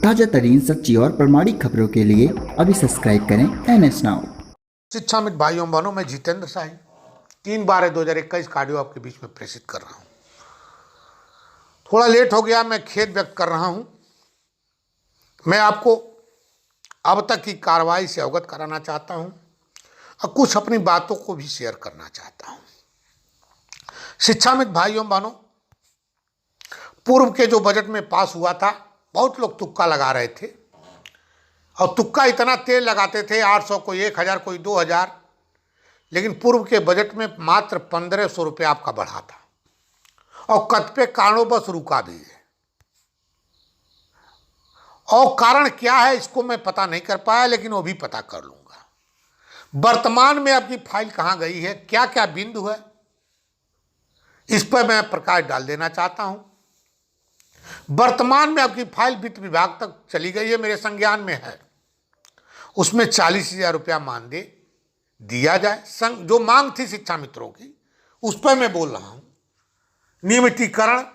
ताजा तरीन सच्ची और प्रमाणिक खबरों के लिए अभी सब्सक्राइब करें NS नाउ। शिक्षा मित्र भाइयों बहनों, मैं जितेंद्र शाही 3/12/2021 का ऑडियो आपके बीच में प्रेषित कर रहा हूं। थोड़ा लेट हो गया, मैं खेद व्यक्त कर रहा हूं। मैं आपको अब तक की कार्रवाई से अवगत कराना चाहता हूं और कुछ अपनी बातों को भी शेयर करना चाहता हूं। शिक्षा मित्र भाइयों बहनों, पूर्व के जो बजट में पास हुआ था, बहुत लोग तुक्का लगा रहे थे और तुक्का इतना तेज लगाते थे, 800 कोई 1000 कोई 2000, लेकिन पूर्व के बजट में मात्र 1500 रुपये आपका बढ़ा था और कतिपय कारणोंवश रुका भी है। और कारण क्या है इसको मैं पता नहीं कर पाया, लेकिन वो भी पता कर लूंगा। वर्तमान में आपकी फाइल कहां गई है, क्या क्या बिंदु है, इस पर मैं प्रकाश डाल देना चाहता हूं। वर्तमान में आपकी फाइल वित्त विभाग तक चली गई है, मेरे संज्ञान में है। उसमें 40,000 रुपया मानदेय दिया जाए। जो मांग थी शिक्षा मित्रों की, उस पर मैं बोल रहा हूं। नियमितीकरण,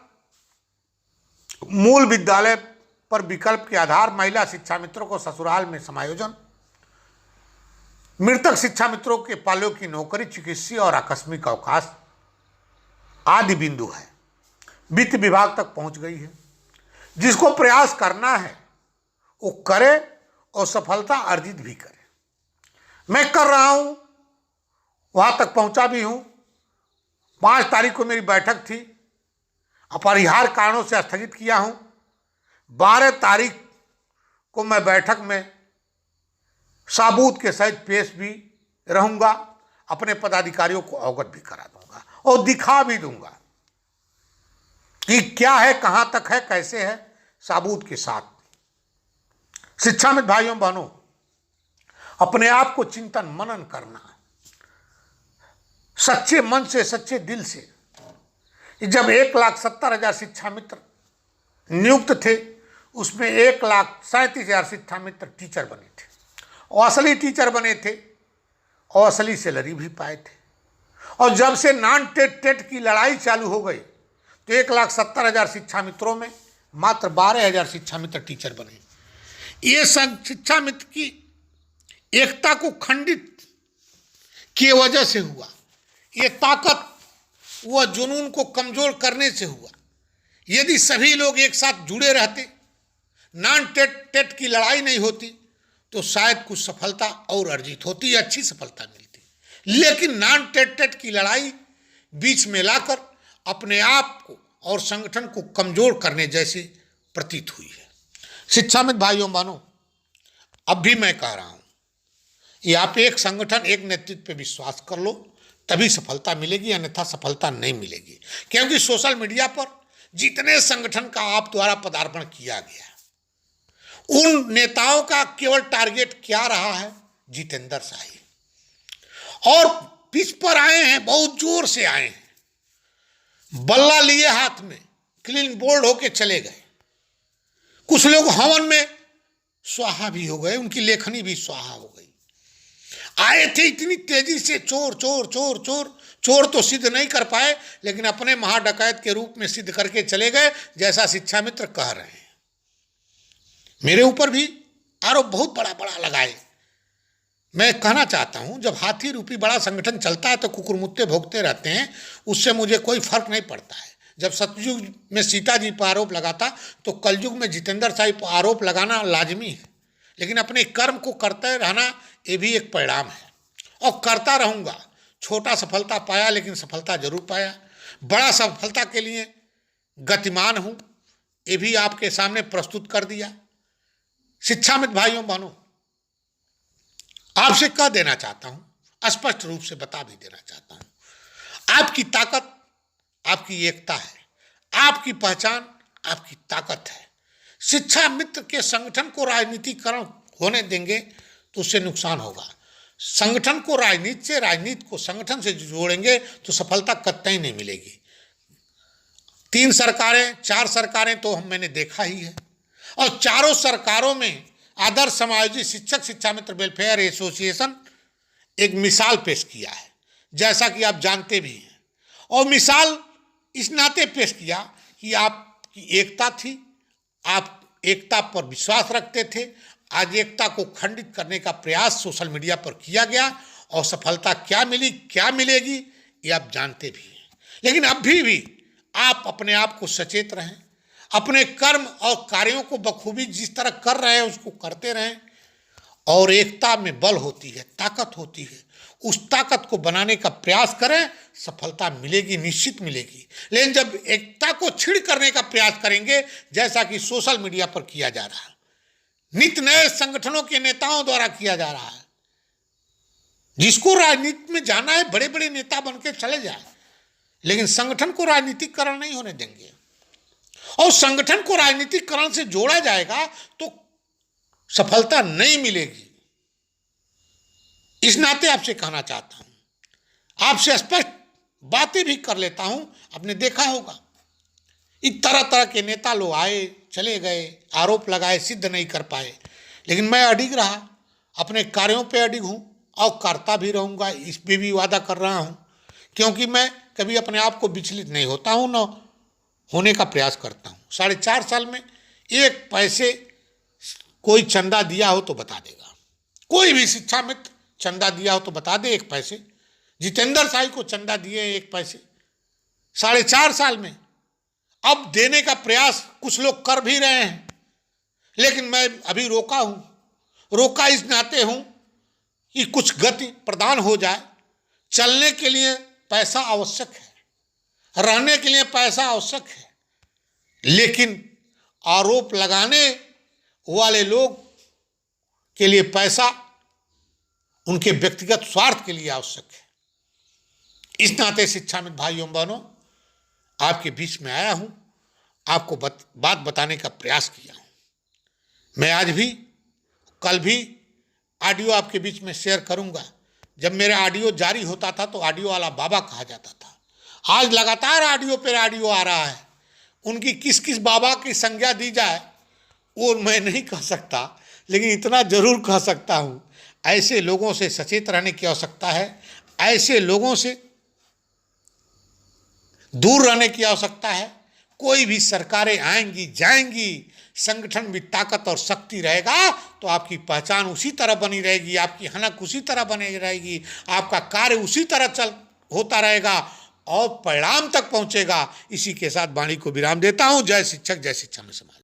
मूल विद्यालय पर विकल्प के आधार, महिला शिक्षा मित्रों को ससुराल में समायोजन, मृतक शिक्षा मित्रों के पालों की नौकरी, चिकित्सीय और आकस्मिक अवकाश आदि बिंदु है, वित्त विभाग तक पहुंच गई है। जिसको प्रयास करना है वो करे और सफलता अर्जित भी करे। मैं कर रहा हूं, वहां तक पहुंचा भी हूं। 5 तारीख को मेरी बैठक थी, अपरिहार्य कारणों से स्थगित किया हूं। 12 तारीख को मैं बैठक में साबूत के सहित पेश भी रहूंगा, अपने पदाधिकारियों को अवगत भी करा दूंगा और दिखा भी दूंगा कि क्या है, कहां तक है, कैसे है, साबूत के साथ। शिक्षा मित्र भाइयों बहनों, अपने आप को चिंतन मनन करना, सच्चे मन से, सच्चे दिल से। जब 1,70,000 शिक्षा मित्र नियुक्त थे, उसमें 1,37,000 शिक्षा मित्र टीचर बने थे और असली टीचर बने थे और असली सैलरी भी पाए थे। और जब से नॉन टेट की लड़ाई चालू हो गई तो 1,70,000 शिक्षा मित्रों में मात्र 12,000 शिक्षा मित्र टीचर बने। ये शिक्षा मित्र की एकता को खंडित की वजह से हुआ। ये ताकत व जुनून को कमजोर करने से हुआ। यदि सभी लोग एक साथ जुड़े रहते, नॉन टेट की लड़ाई नहीं होती, तो शायद कुछ सफलता और अर्जित होती, अच्छी सफलता मिलती। लेकिन नॉन टेट की लड़ाई बीच में लाकर अपने आप को और संगठन को कमजोर करने जैसी प्रतीत हुई है। शिक्षा मित्र भाइयों बहनों, अब भी मैं कह रहा हूं, ये आप एक संगठन, एक नेतृत्व पे विश्वास कर लो, तभी सफलता मिलेगी, अन्यथा सफलता नहीं मिलेगी। क्योंकि सोशल मीडिया पर जितने संगठन का आप द्वारा पदार्पण किया गया, उन नेताओं का केवल टारगेट क्या रहा है? जितेंद्र शाही। और पिच पर आए हैं, बहुत जोर से आए हैं, बल्ला लिए हाथ में, क्लीन बोल्ड होके चले गए। कुछ लोग हवन में स्वाहा भी हो गए, उनकी लेखनी भी स्वाहा हो गई। आए थे इतनी तेजी से, चोर चोर चोर चोर चोर तो सिद्ध नहीं कर पाए, लेकिन अपने महाडकैत के रूप में सिद्ध करके चले गए, जैसा शिक्षा मित्र कह रहे हैं। मेरे ऊपर भी आरोप बहुत बड़ा बड़ा लगाए। मैं कहना चाहता हूं, जब हाथी रूपी बड़ा संगठन चलता है तो कुकुरमुत्ते भोगते रहते हैं, उससे मुझे कोई फर्क नहीं पड़ता है। जब सतयुग में सीता जी पर आरोप लगाता, तो कलयुग में जितेंद्र शाही पर आरोप लगाना लाजमी है। लेकिन अपने कर्म को करते रहना, ये भी एक परिणाम है और करता रहूंगा। छोटा सफलता पाया, लेकिन सफलता जरूर पाया। बड़ा सफलता के लिए गतिमान हूं, ये भी आपके सामने प्रस्तुत कर दिया। शिक्षा मित्र भाइयों बहनों, आपसे कह देना चाहता हूं, स्पष्ट रूप से बता भी देना चाहता हूं, आपकी ताकत आपकी एकता है, आपकी पहचान आपकी ताकत है। शिक्षा मित्र के संगठन को राजनीतिकरण होने देंगे तो उससे नुकसान होगा। संगठन को राजनीति से, राजनीति को संगठन से जोड़ेंगे तो सफलता कतई नहीं मिलेगी। 3 सरकारें, 4 सरकारें तो मैंने देखा ही है, और चारों सरकारों में आदर्श समायोजित शिक्षक शिक्षा मित्र वेलफेयर एसोसिएशन एक मिसाल पेश किया है, जैसा कि आप जानते भी हैं। और मिसाल इस नाते पेश किया कि आपकी एकता थी, आप एकता पर विश्वास रखते थे। आज एकता को खंडित करने का प्रयास सोशल मीडिया पर किया गया और सफलता क्या मिली, क्या मिलेगी, ये आप जानते भी हैं। लेकिन अभी भी आप अपने आप को सचेत रहें, अपने कर्म और कार्यों को बखूबी जिस तरह कर रहे हैं उसको करते रहें। और एकता में बल होती है, ताकत होती है, उस ताकत को बनाने का प्रयास करें, सफलता मिलेगी, निश्चित मिलेगी। लेकिन जब एकता को छीड़ करने का प्रयास करेंगे, जैसा कि सोशल मीडिया पर किया जा रहा है, नित नए संगठनों के नेताओं द्वारा किया जा रहा है, जिसको राजनीति में जाना है बड़े बड़े नेता बनकर चले जाए, लेकिन संगठन को राजनीतिकरण नहीं होने देंगे। और संगठन को राजनीतिकरण से जोड़ा जाएगा तो सफलता नहीं मिलेगी। इस नाते आपसे कहना चाहता हूं, आपसे स्पष्ट बातें भी कर लेता हूं। आपने देखा होगा इस तरह तरह के नेता लोग आए चले गए, आरोप लगाए, सिद्ध नहीं कर पाए, लेकिन मैं अडिग रहा, अपने कार्यों पे अडिग हूं और करता भी रहूंगा। इस पे भी वादा कर रहा हूं, क्योंकि मैं कभी अपने आप को विचलित नहीं होता हूं, न होने का प्रयास करता हूं। 4.5 साल में एक पैसे कोई चंदा दिया हो तो बता देगा, कोई भी शिक्षा मित्र चंदा दिया हो तो बता दे 1 पैसे। जितेंद्र शाही को चंदा दिए 1 पैसे 4.5 साल में। अब देने का प्रयास कुछ लोग कर भी रहे हैं, लेकिन मैं अभी रोका इस नाते हूं कि कुछ गति प्रदान हो जाए। चलने के लिए पैसा आवश्यक है, रहने के लिए पैसा आवश्यक है, लेकिन आरोप लगाने वाले लोग के लिए पैसा उनके व्यक्तिगत स्वार्थ के लिए आवश्यक है। इस नाते शिक्षामित्र भाइयों बहनों, आपके बीच में आया हूं, आपको बात बताने का प्रयास किया हूं। मैं आज भी कल भी ऑडियो आपके बीच में शेयर करूंगा। जब मेरा ऑडियो जारी होता था तो ऑडियो वाला बाबा कहा जाता था। आज लगातार ऑडियो पर ऑडियो आ रहा है। उनकी किस किस बाबा की संज्ञा दी जाए वो मैं नहीं कह सकता, लेकिन इतना जरूर कह सकता हूं, ऐसे लोगों से सचेत रहने की आवश्यकता है। ऐसे लोगों से दूर रहने की आवश्यकता है। कोई भी सरकारें आएंगी जाएंगी, संगठन में ताकत और शक्ति रहेगा तो आपकी पहचान उसी तरह बनी रहेगी, आपकी हनक उसी तरह बनी रहेगी, आपका कार्य उसी तरह होता रहेगा और परिणाम तक पहुंचेगा। इसी के साथ वाणी को विराम देता हूं। जय शिक्षक, जय शिक्षा में समाज।